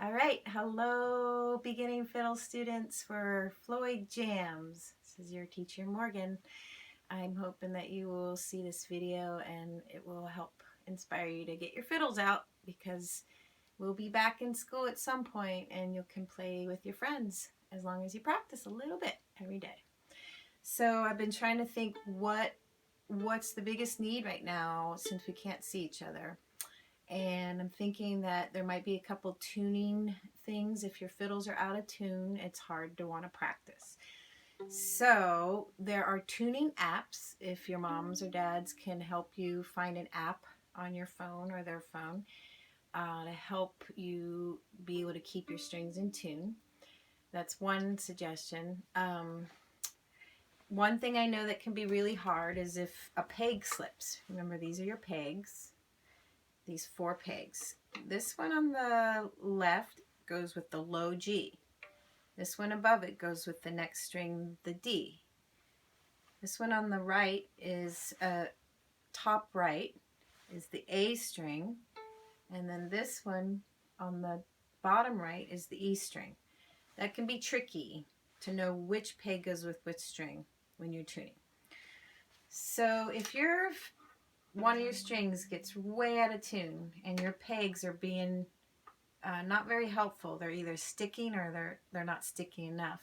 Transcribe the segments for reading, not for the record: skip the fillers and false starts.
All right, hello beginning fiddle students for Floyd Jams. This is your teacher Morgan. I'm hoping that you will see this video and it will help inspire you to get your fiddles out, because we'll be back in school at some point and you can play with your friends as long as you practice a little bit every day. So I've been trying to think what's the biggest need right now since we can't see each other. And I'm thinking that there might be a couple tuning things. If your fiddles are out of tune, it's hard to want to practice. So there are tuning apps. If your moms or dads can help you find an app on your phone or their phone to help you be able to keep your strings in tune. That's one suggestion. One thing I know that can be really hard is if a peg slips. Remember, these are your pegs. These 4 pegs. This one on the left goes with the low G. This one above it goes with the next string, the D. This one on the right is top right is the A string, and then this one on the bottom right is the E string. That can be tricky to know which peg goes with which string when you're tuning. So if one of your strings gets way out of tune and your pegs are being not very helpful, they're either sticking or they're not sticking enough,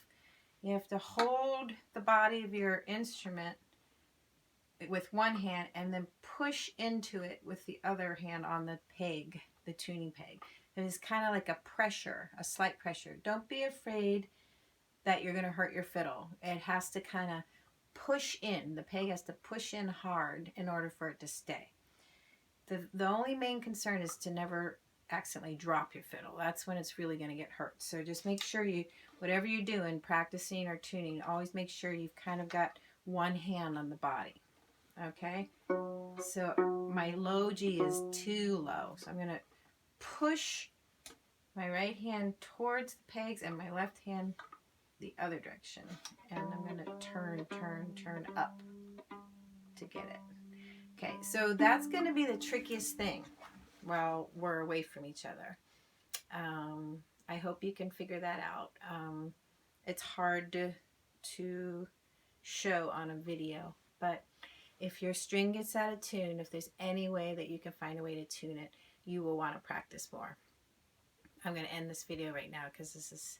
you have to hold the body of your instrument with one hand and then push into it with the other hand on the peg, the tuning peg. It is kind of like a pressure, a slight pressure. Don't be afraid that you're going to hurt your fiddle. It has to kind of push in. The peg has to push in hard in order for it to stay. The only main concern is to never accidentally drop your fiddle. That's when it's really going to get hurt. So just make sure you, whatever you're doing, practicing or tuning, always make sure you've kind of got one hand on the body. Okay? So my low G is too low. So I'm going to push my right hand towards the pegs and my left hand the other direction. And I'm going to turn up to get it. Okay, so that's going to be the trickiest thing while we're away from each other. I hope you can figure that out. It's hard to show on a video, but if your string gets out of tune, if there's any way that you can find a way to tune it, you will want to practice more. I'm going to end this video right now because this is